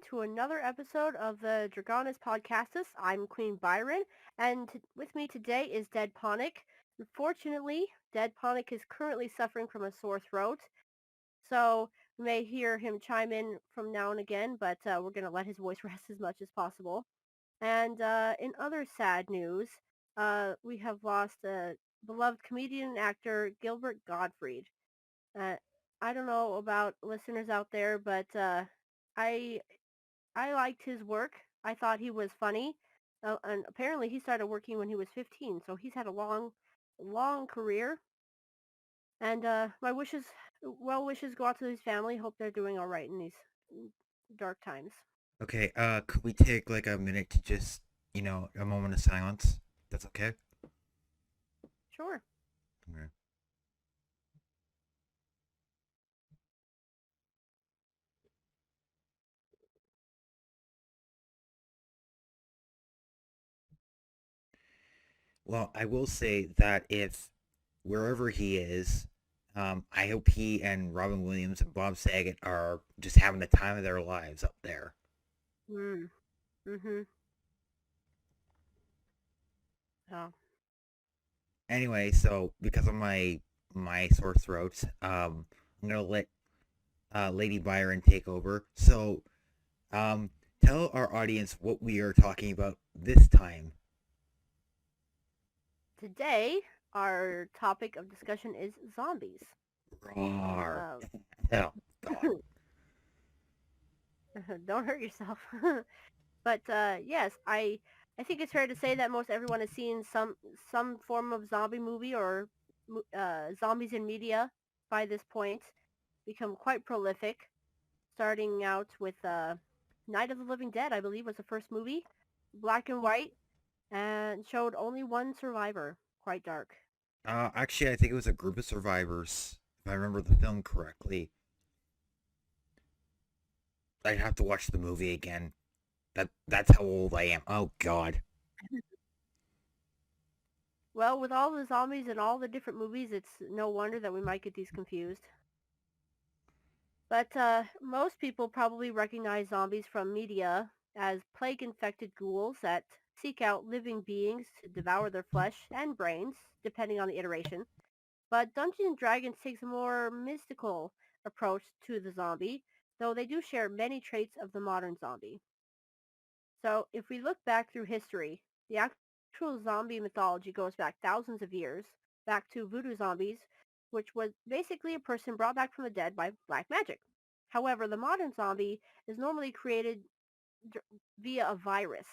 to another episode of the Dragonus Podcastus. I'm Queen Byron, and with me today is Dead Ponic. Unfortunately, Dead Ponic is currently suffering from a sore throat, so you may hear him chime in from now and again, but we're going to let his voice rest as much as possible. And in other sad news, we have lost a beloved comedian and actor, Gilbert Gottfried. Uh, I don't know about listeners out there, but I I liked his work. I thought he was funny, and apparently he started working when he was 15, so he's had a long career. And my well wishes go out to his family. Hope they're doing all right in these dark times. Okay, could we take like a minute to just, a moment of silence? That's okay? Sure. Okay. Well, I will say that if wherever he is, I hope he and Robin Williams and Bob Saget are just having the time of their lives up there. Mm. Mhm. Oh. Anyway, so because of my sore throat, I'm gonna let Lady Byron take over. So, um, tell our audience what we are talking about this time. Today, our topic of discussion is zombies. Roar. Um, Oh God. don't hurt yourself. But yes, I think it's fair to say that most everyone has seen some form of zombie movie or zombies in media by this point. Become quite prolific, starting out with Night of the Living Dead, I believe was the first movie, black and white, and showed only one survivor. Quite dark. Actually, I think it was a group of survivors. If I remember the film correctly, I'd have to watch the movie again. That's how old I am. Oh God. Well, with all the zombies and all the different movies, it's no wonder that we might get these confused. But most people probably recognize zombies from media as plague-infected ghouls that seek out living beings to devour their flesh and brains, depending on the iteration. But Dungeons and Dragons takes a more mystical approach to the zombie, though they do share many traits of the modern zombie. So if we look back through history, the actual zombie mythology goes back thousands of years, back to voodoo zombies, which was basically a person brought back from the dead by black magic. However, the modern zombie is normally created via a virus.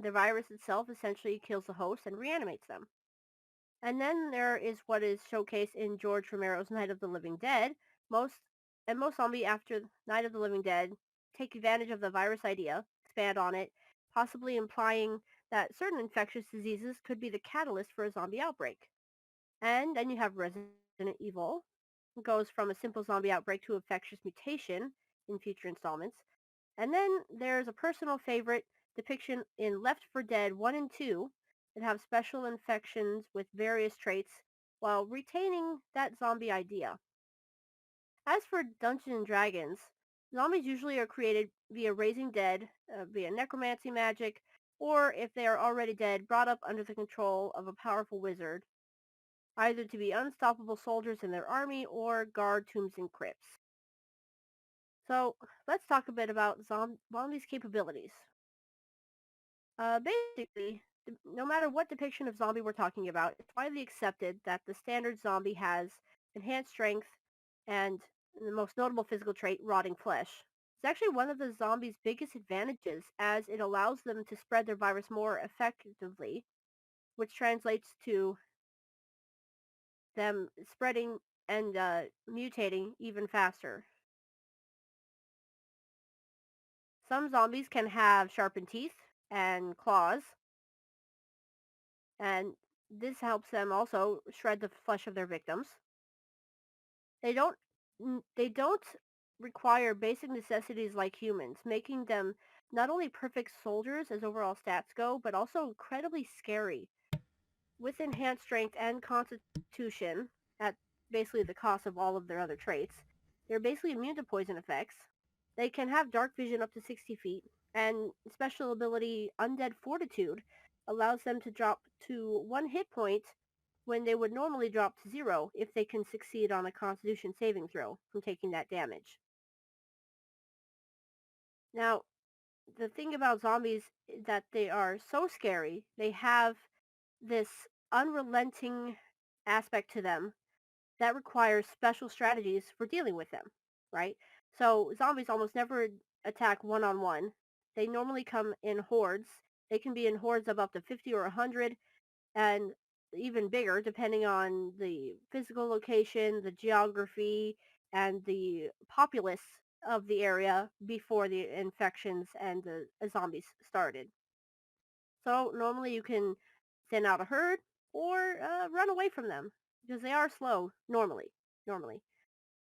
The virus itself essentially kills the host and reanimates them. And then there is what is showcased in George Romero's Night of the Living Dead. Most most zombie after Night of the Living Dead take advantage of the virus idea, expand on it, possibly implying that certain infectious diseases could be the catalyst for a zombie outbreak. And then you have Resident Evil, it goes from a simple zombie outbreak to infectious mutation in future installments. And then there's a personal favorite depiction in Left 4 Dead 1 and 2 that have special infections with various traits while retaining that zombie idea. As for Dungeons and Dragons, zombies usually are created via raising dead, via necromancy magic, or if they are already dead, brought up under the control of a powerful wizard, either to be unstoppable soldiers in their army or guard tombs and crypts. So let's talk a bit about zombies' capabilities. Basically, no matter what depiction of zombie we're talking about, it's widely accepted that the standard zombie has enhanced strength and the most notable physical trait, rotting flesh. It's actually one of the zombies' biggest advantages as it allows them to spread their virus more effectively, which translates to them spreading and mutating even faster. Some zombies can have sharpened teeth and claws, and this helps them also shred the flesh of their victims. They don't they don't require basic necessities like humans, making them not only perfect soldiers as overall stats go, but also incredibly scary. With enhanced strength and constitution at basically the cost of all of their other traits, they're basically immune to poison effects. They can have dark vision up to 60 feet, and special ability Undead Fortitude allows them to drop to 1 hit point when they would normally drop to 0 if they can succeed on a Constitution saving throw from taking that damage. Now, the thing about zombies is that they are so scary. They have this unrelenting aspect to them that requires special strategies for dealing with them, right? So zombies almost never attack one-on-one. They normally come in hordes. They can be in hordes of up to 50 or 100 and even bigger depending on the physical location, the geography, and the populace of the area before the infections and the zombies started. So normally you can thin out a herd or run away from them because they are slow normally.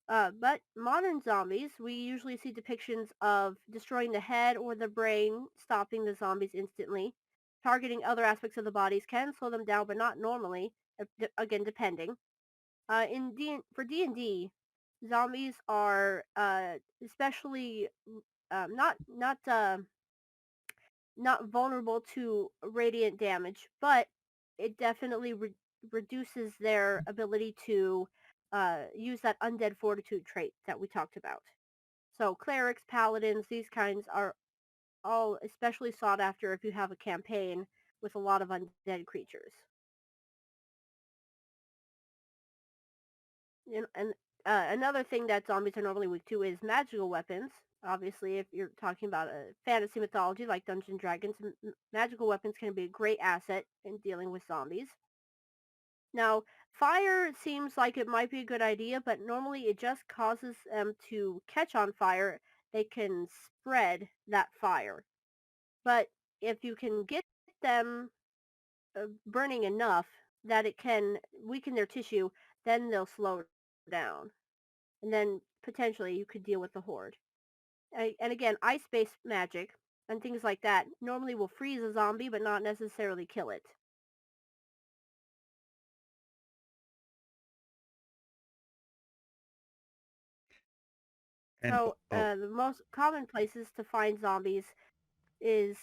But modern zombies, we usually see depictions of destroying the head or the brain, stopping the zombies instantly. Targeting other aspects of the bodies can slow them down, but not normally. Again, depending. For D&D, zombies are especially not vulnerable to radiant damage, but it definitely reduces their ability to use that undead fortitude trait that we talked about. So clerics, paladins, these kinds are all especially sought after if you have a campaign with a lot of undead creatures. And another thing that zombies are normally weak to is magical weapons. Obviously, if you're talking about a fantasy mythology like Dungeons and Dragons, magical weapons can be a great asset in dealing with zombies. Now, fire seems like it might be a good idea, but normally it just causes them to catch on fire. They can spread that fire. But if you can get them burning enough that it can weaken their tissue, then they'll slow down. And then potentially you could deal with the horde. And again, ice-based magic and things like that normally will freeze a zombie, but not necessarily kill it. And So the most common places to find zombies is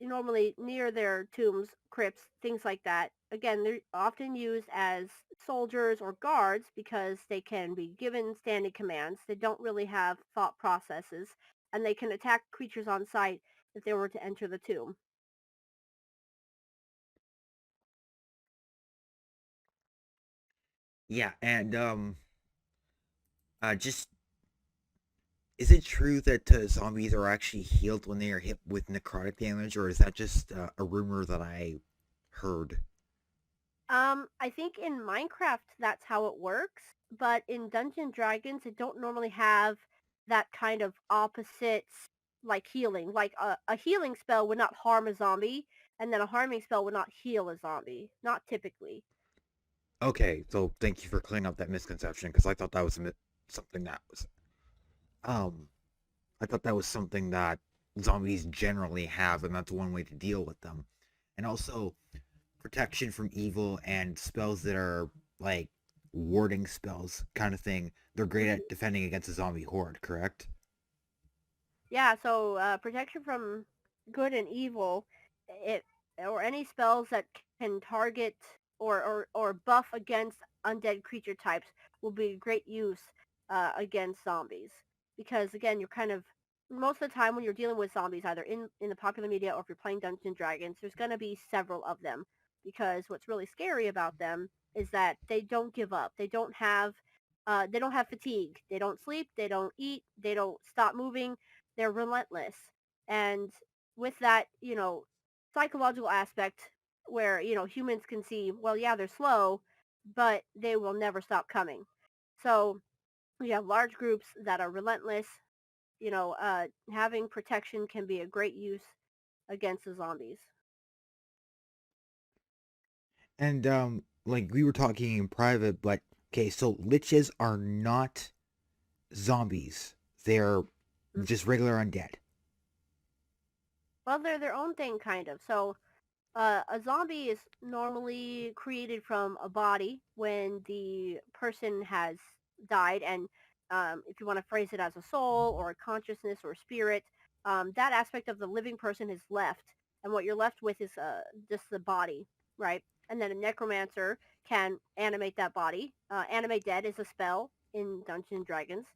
normally near their tombs, crypts, things like that. Again, they're often used as soldiers or guards because they can be given standing commands. They don't really have thought processes, and they can attack creatures on sight if they were to enter the tomb. yeah, and just is it true that zombies are actually healed when they are hit with necrotic damage, or is that just a rumor that I heard? I think in Minecraft that's how it works, but in Dungeons and Dragons it don't normally have that kind of opposite like healing. Like a healing spell would not harm a zombie, and then a harming spell would not heal a zombie. Not typically. Okay, so thank you for clearing up that misconception because I thought that was something that was um I thought that was something that zombies generally have, and that's one way to deal with them. And also, protection from evil and spells that are like warding spells kind of thing. They're great Mhm. at defending against a zombie horde, correct? Yeah, so protection from good and evil, it or any spells that can target or buff against undead creature types will be great use against zombies. Because again, you're kind of most of the time when you're dealing with zombies, either in the popular media or if you're playing Dungeons and Dragons, there's going to be several of them. Because what's really scary about them is that they don't give up. They don't have fatigue. They don't sleep. They don't eat. They don't stop moving. They're relentless. And with that, psychological aspect where, humans can see, well, yeah, they're slow, but they will never stop coming. So we have large groups that are relentless. Having protection can be a great use against the zombies. And like we were talking in private, but okay, so liches are not zombies. They're Mm. just regular undead. Well, they're their own thing, kind of. So a zombie is normally created from a body when the person has died, and if you want to phrase it as a soul or a consciousness or a spirit, that aspect of the living person is left, and what you're left with is just the body, right? And then a necromancer can animate that body. Animate dead is a spell in Dungeons and Dragons.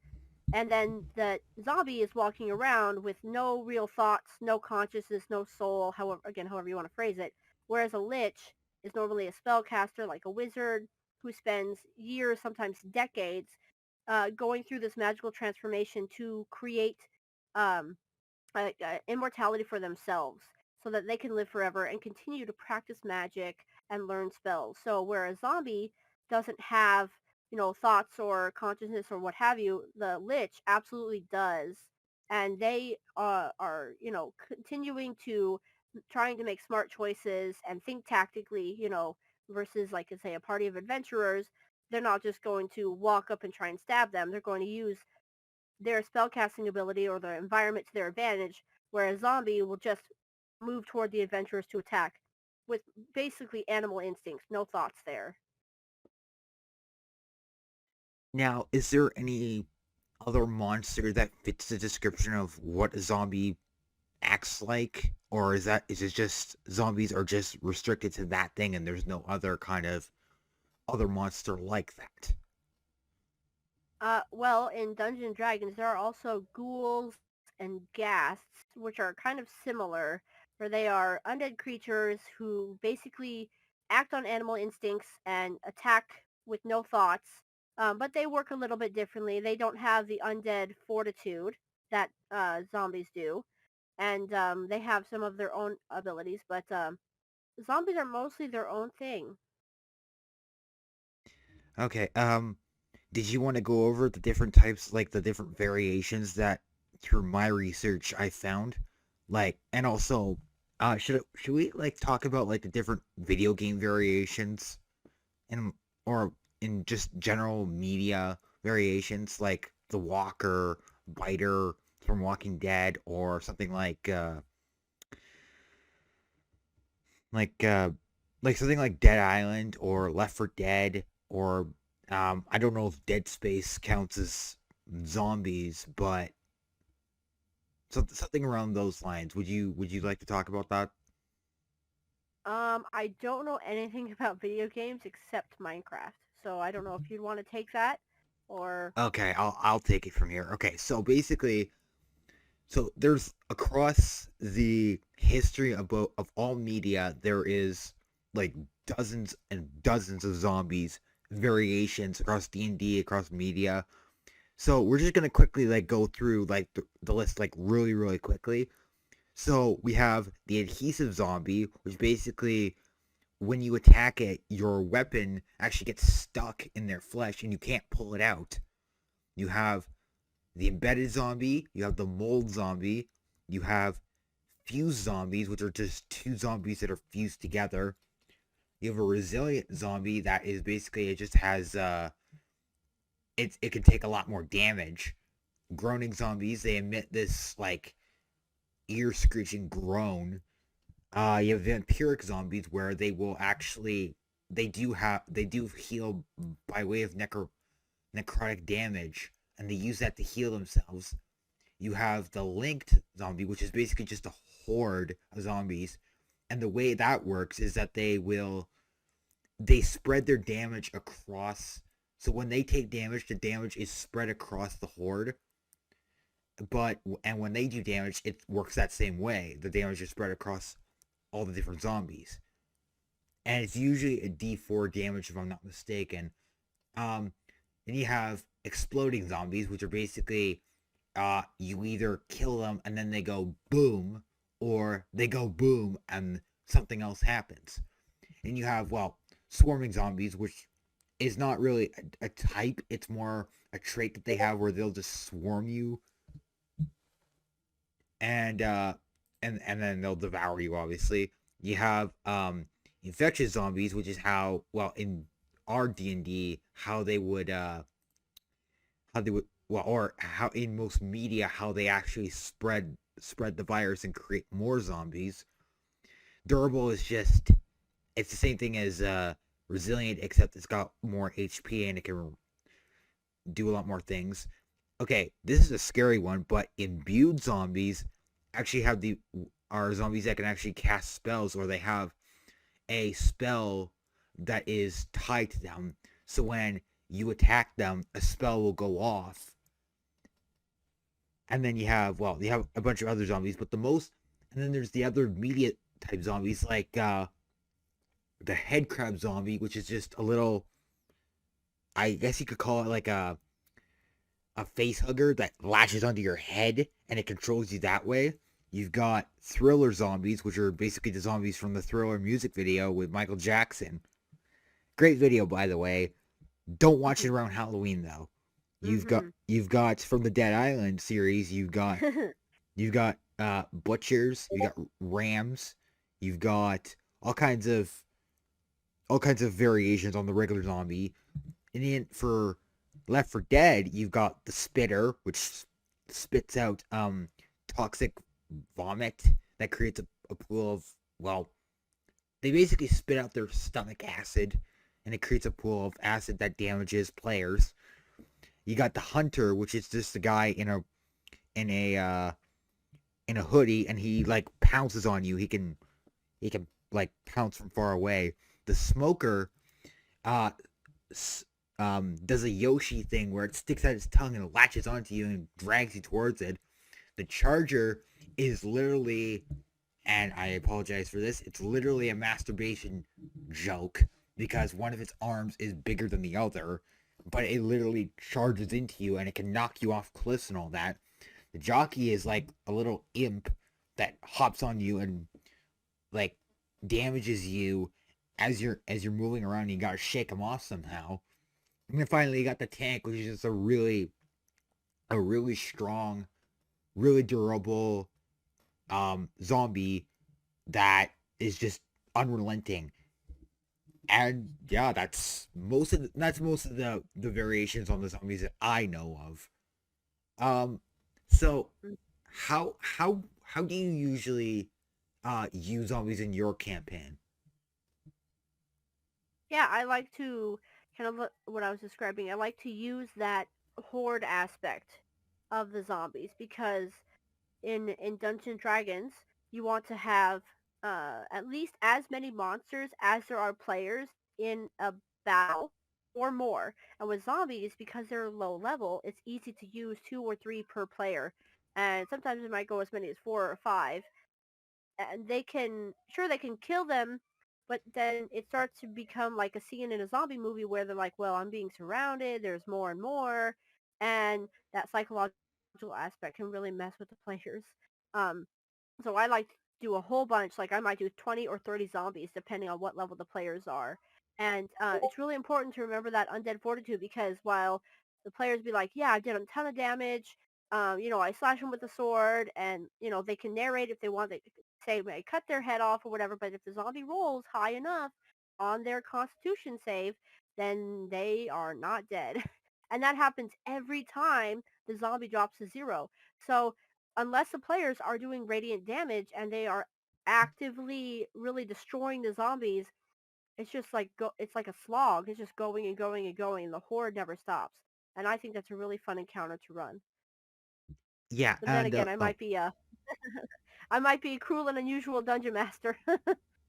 And then the zombie is walking around with no real thoughts, no consciousness, no soul, however you want to phrase it. Whereas a lich is normally a spellcaster, like a wizard, who spends years, sometimes decades, going through this magical transformation to create um, immortality for themselves so that they can live forever and continue to practice magic and learn spells. So where a zombie doesn't have, thoughts or consciousness or what have you, the lich absolutely does. And they are, continuing to trying to make smart choices and think tactically, versus like, say, a party of adventurers. They're not just going to walk up and try and stab them. They're going to use their spellcasting ability or their environment to their advantage, where a zombie will just move toward the adventurers to attack with basically animal instincts, no thoughts there. Now, is there any other monster that fits the description of what a zombie acts like, or is it just zombies are just restricted to that thing and there's no other kind of other monster like that? Well, in Dungeons and Dragons, there are also ghouls and ghasts, which are kind of similar, where they are undead creatures who basically act on animal instincts and attack with no thoughts. But they work a little bit differently. They don't have the undead fortitude that zombies do, and they have some of their own abilities. But zombies are mostly their own thing. Okay, did you want to go over the different types, like the different variations that through my research I found? Like, and also, should we like talk about like the different video game variations and or in just general media variations like the Walker, Biter from Walking Dead, or something like uh like something like Dead Island or Left 4 Dead, or I don't know if Dead Space counts as zombies, but something around those lines. Would you like to talk about that? I don't know anything about video games except Minecraft, so I don't know if you'd want to take that or. Okay, I'll take it from here. Okay, so basically, so there's across the history of all media, there is like dozens and dozens of zombies variations across D&D, across media. So we're just gonna quickly like go through like the list like really quickly. So we have the adhesive zombie, which basically when you attack it, your weapon actually gets stuck in their flesh and you can't pull it out. You have the embedded zombie, you have the mold zombie, you have fused zombies, which are just two zombies that are fused together. You have a resilient zombie that is basically it just has it can take a lot more damage. Groaning zombies, they emit this like ear screeching groan. You have vampiric zombies where they will actually they do heal by way of necrotic damage, and they use that to heal themselves. You have the linked zombie, which is basically just a horde of zombies, and the way that works is that they spread their damage across. So when they take damage, the damage is spread across the horde. And when they do damage, it works that same way. The damage is spread across all the different zombies, and it's usually a D4 damage if I'm not mistaken. Then you have exploding zombies, which are basically you either kill them and then they go boom, or they go boom and something else happens. And you have, well, swarming zombies, which is not really a type, it's more a trait that they have where they'll just swarm you and and then they'll devour you. Obviously, you have infectious zombies, which is how, well, in our D&D how they would, well, or how in most media how they actually spread the virus and create more zombies. Durable is just it's the same thing as resilient, except it's got more HP and it can do a lot more things. Okay, this is a scary one, but imbued zombies actually are zombies that can actually cast spells, or they have a spell that is tied to them. So when you attack them, a spell will go off. And then you have a bunch of other zombies, but and then there's the other immediate type zombies, like the head crab zombie, which is just a little, I guess you could call it like a face hugger that latches onto your head and it controls you that way. You've got thriller zombies, which are basically the zombies from the Thriller music video with Michael Jackson. Great video, by the way. Don't watch it around Halloween though. You've got from the Dead Island series. You've got butchers. You got rams. You've got all kinds of variations on the regular zombie. And then for Left 4 Dead, you've got the spitter, which spits out toxic vomit that creates a pool of, well, they basically spit out their stomach acid, and it creates a pool of acid that damages players. You got the hunter, which is just a guy in a hoodie, and he like pounces on you. He can like pounce from far away. The smoker uh does a Yoshi thing where it sticks out its tongue and latches onto you and drags you towards it. The charger is literally, and I apologize for this, it's literally a masturbation joke because one of its arms is bigger than the other, but it literally charges into you and it can knock you off cliffs and all that. The jockey is like a little imp that hops on you and like damages you as you're moving around. You gotta shake him off somehow. And then finally you got the tank, which is just a really strong, really durable zombie that is just unrelenting. And yeah, that's most of the variations on the zombies that I know of. So how do you usually use zombies in your campaign? Yeah, I like to kind of what I was describing. I like to use that horde aspect of the zombies because in Dungeons and Dragons, you want to have at least as many monsters as there are players in a battle or more. And with zombies, because they're low level, it's easy to use 2 or 3 per player. And sometimes it might go as many as 4 or 5. And they can kill them, but then it starts to become like a scene in a zombie movie where they're like, well, I'm being surrounded, there's more and more, and that psychological aspect can really mess with the players. um so I like to do a whole bunch. Like I might do 20 or 30 zombies depending on what level the players are. And it's really important to remember that undead fortitude, because while the players be like, yeah, I did a ton of damage, I slash them with a sword, and they can narrate if they want. They say I cut their head off or whatever. But if the zombie rolls high enough on their Constitution save, then they are not dead, and that happens every time the zombie drops to 0. So unless the players are doing radiant damage and they are actively really destroying the zombies, it's just like it's like a slog. It's just going and going and going, and the horde never stops. And I think that's a really fun encounter to run. Yeah, But then and again, I might be I might be a cruel and unusual dungeon master.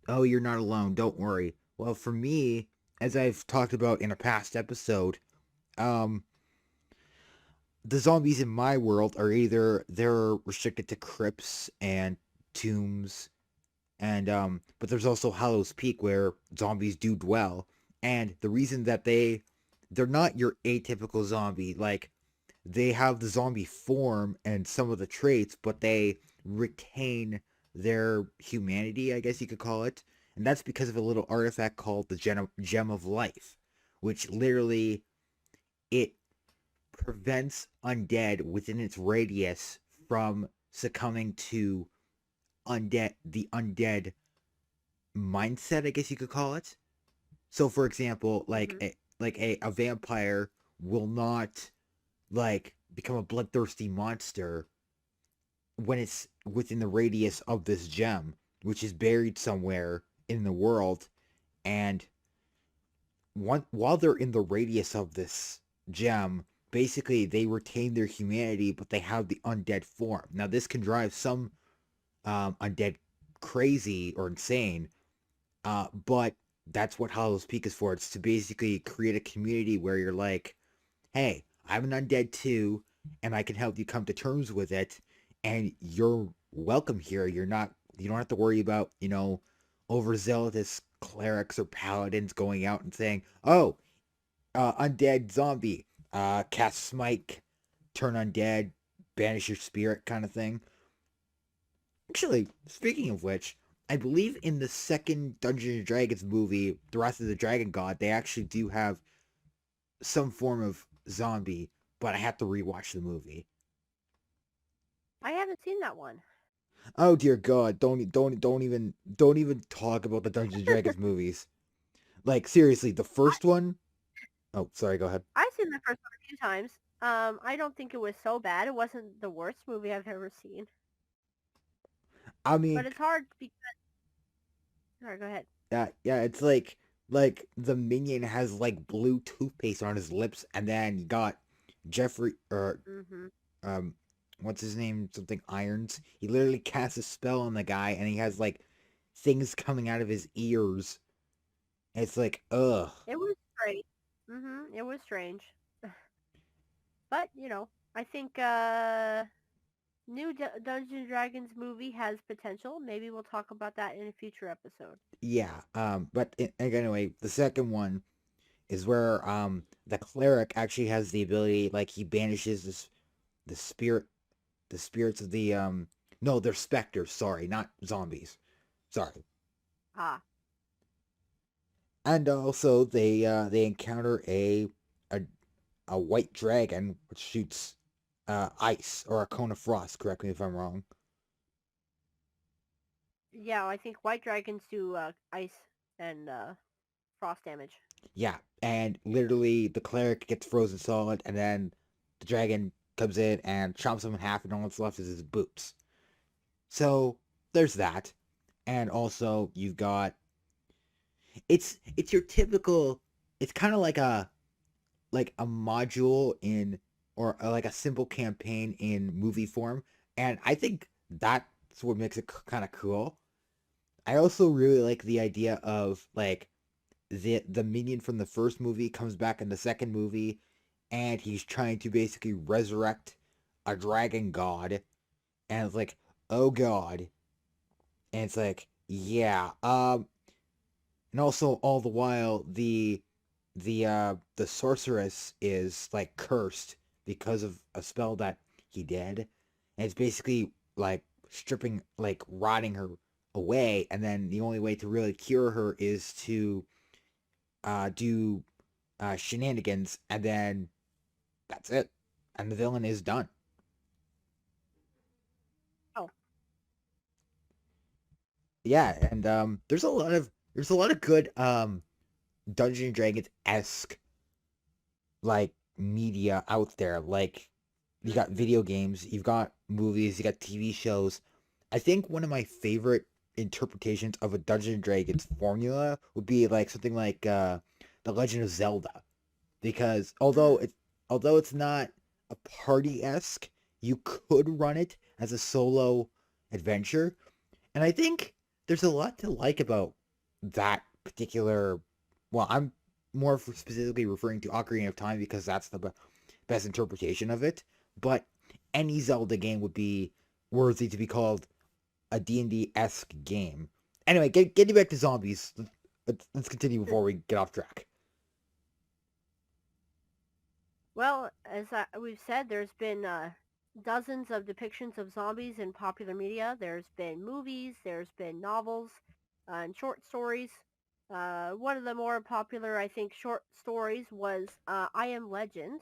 oh, you're not alone. Don't worry. Well, for me, as I've talked about in a past episode, um, the zombies in my world are either they're restricted to crypts and tombs, and but there's also Hallows Peak where zombies do dwell. And the reason that they're not your atypical zombie, like they have the zombie form and some of the traits, but they retain their humanity, I guess you could call it. And that's because of a little artifact called the Gem of Life, which literally it prevents undead within its radius from succumbing to the undead mindset, I guess you could call it. So for example, hmm a vampire will not like become a bloodthirsty monster when it's within the radius of this gem, which is buried somewhere in the world. And while they're in the radius of this gem, basically they retain their humanity, but they have the undead form. Now, this can drive some undead crazy or insane, but that's what Hollows Peak is for. It's to basically create a community where you're like, hey, I'm an undead too, and I can help you come to terms with it, and you're welcome here. You don't have to worry about, overzealous clerics or paladins going out and saying, oh, undead zombie, cast smite, turn undead, banish your spirit kind of thing. Actually, speaking of which, I believe in the second Dungeons and Dragons movie, The Wrath of the Dragon God, they actually do have some form of zombie, but I have to rewatch the movie. I haven't seen that one. Oh dear God! Don't even talk about the Dungeons and Dragons movies. Like seriously, the first one. Oh, sorry. Go ahead. I've seen the first one a few times. I don't think it was so bad. It wasn't the worst movie I've ever seen. I mean, But it's hard because... Sorry, go ahead. yeah, it's like the minion has like blue toothpaste on his lips, and then you got Jeffrey or Mm-hmm. um, what's his name? Something Irons. He literally casts a spell on the guy, and he has like things coming out of his ears. And it's like, ugh. It was strange. It was strange. But, I think new Dungeons and Dragons movie has potential. Maybe we'll talk about that in a future episode. Yeah. But anyway, the second one is where the cleric actually has the ability, like he banishes the spirit the spirits of the no, they're specters, sorry, not zombies. Sorry. Ah. And also they encounter a a white dragon which shoots ice or a cone of frost, correct me if I'm wrong. Yeah, I think white dragons do ice and frost damage. Yeah, and literally the cleric gets frozen solid, and then the dragon comes in and chomps him in half, and all that's left is his boots. So there's that, and also you've got it's your typical. It's kind of like a module in or like a simple campaign in movie form, and I think that's what makes it kind of cool. I also really like the idea of like the minion from the first movie comes back in the second movie, and he's trying to basically resurrect a dragon god, and it's like, oh god, and it's like, yeah, and also all the while the sorceress is like cursed because of a spell that he did, and it's basically like stripping, like rotting her away, and then the only way to really cure her is to do shenanigans, and then that's it, and the villain is done. Oh. Yeah, and there's a lot of good Dungeons and Dragons esque like media out there. Like you got Mm-hmm. video games, you've got movies, you got TV shows. I think one of my favorite interpretations of a Dungeons and Dragons formula would be like something like The Legend of Zelda, because Mm. although it's not a party esque, you could run it as a solo adventure, and I think there's a lot to like about that particular. Well, I'm more specifically referring to Ocarina of Time because that's the best interpretation of it. But any Zelda game would be worthy to be called a D&D esque game. Anyway, getting back to zombies. Let's continue before we get off track. Well, as we've said, there's been dozens of depictions of zombies in popular media. There's been movies, there's been novels, and short stories. One of the more popular, I think, short stories was I Am Legend,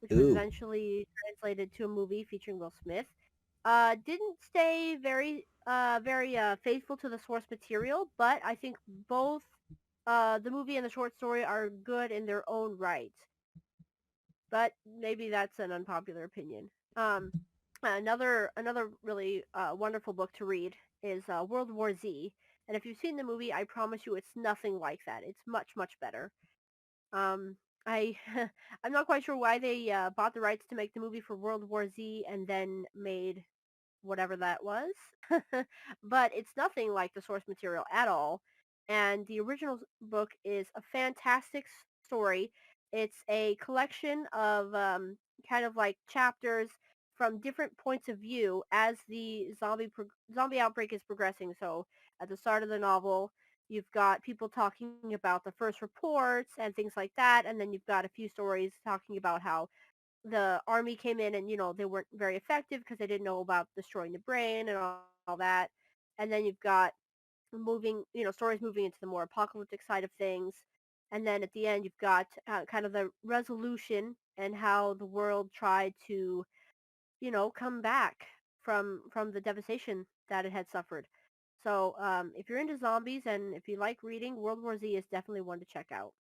which was Ooh, eventually translated to a movie featuring Will Smith. Didn't stay very faithful to the source material, but I think both the movie and the short story are good in their own right, but maybe that's an unpopular opinion. Another really wonderful book to read is World War Z, and if you've seen the movie, I promise you it's nothing like that. It's much better. Um, I I'm not quite sure why they bought the rights to make the movie for World War Z and then made whatever that was. But it's nothing like the source material at all. And the original book is a fantastic story. It's a collection of kind of like chapters from different points of view as the zombie outbreak is progressing. So at the start of the novel, you've got people talking about the first reports and things like that, and then you've got a few stories talking about how the army came in and they weren't very effective because they didn't know about destroying the brain and all that. And then you've got moving stories moving into the more apocalyptic side of things. And then at the end you've got kind of the resolution and how the world tried to come back from the devastation that it had suffered. So if you're into zombies and if you like reading, World War Z is definitely one to check out.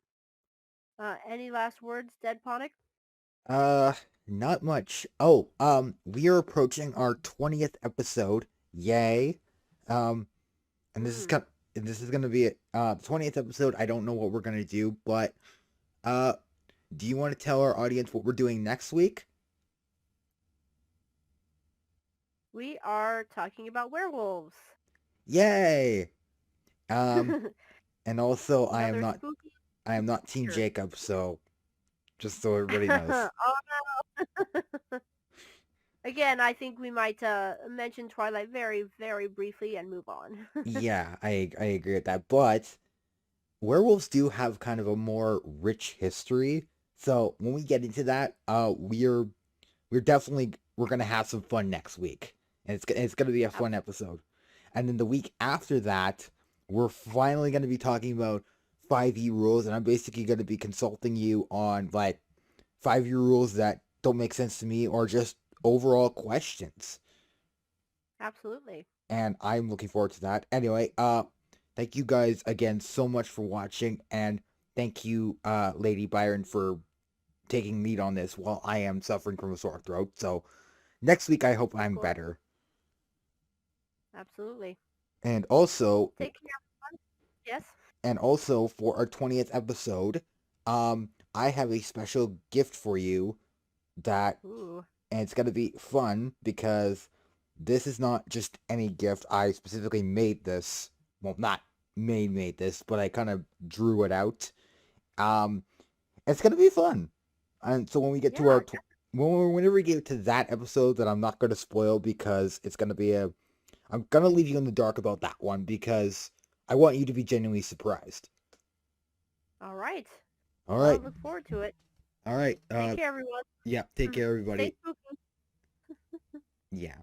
Any last words, Dead Ponic? Uh, not much. Oh, we are approaching our 20th episode. Yay. Um, and this is Hmm. kind and this is gonna be it. 20th episode. I don't know what we're gonna do, but uh, do you want to tell our audience what we're doing next week? We are talking about werewolves. Yay. Um, and also Another spooky I am not Team creature. Jacob, so just so everybody knows. Oh, again, I think we might mention Twilight very, very briefly and move on. Yeah, I agree with that, but werewolves do have kind of a more rich history. So when we get into that, we're gonna have some fun next week, and it's gonna be a fun Absolutely. episode. And then the week after that, we're finally gonna be talking about 5e rules, and I'm basically gonna be consulting you on like 5e rules that don't make sense to me or just overall questions. Absolutely. And I'm looking forward to that. Anyway, thank you guys again so much for watching, and thank you, Lady Byron, for taking lead on this while I am suffering from a sore throat. So next week, I hope Of I'm course. better. Absolutely. And also, Take care, everyone. Yes. for our 20th episode, I have a special gift for you that, Ooh. and it's gonna be fun because this is not just any gift. I specifically made this. Well, not made this, but I kind of drew it out. Um, it's gonna be fun. And so when we get to Yeah. our whenever we get to that episode, that I'm not gonna spoil because it's gonna be a. I'm gonna leave you in the dark about that one because I want you to be genuinely surprised. All right. All Well, I right, look forward to it. all right. Take care, everyone. Yeah. Take care, Stay everybody. spooky. Yeah.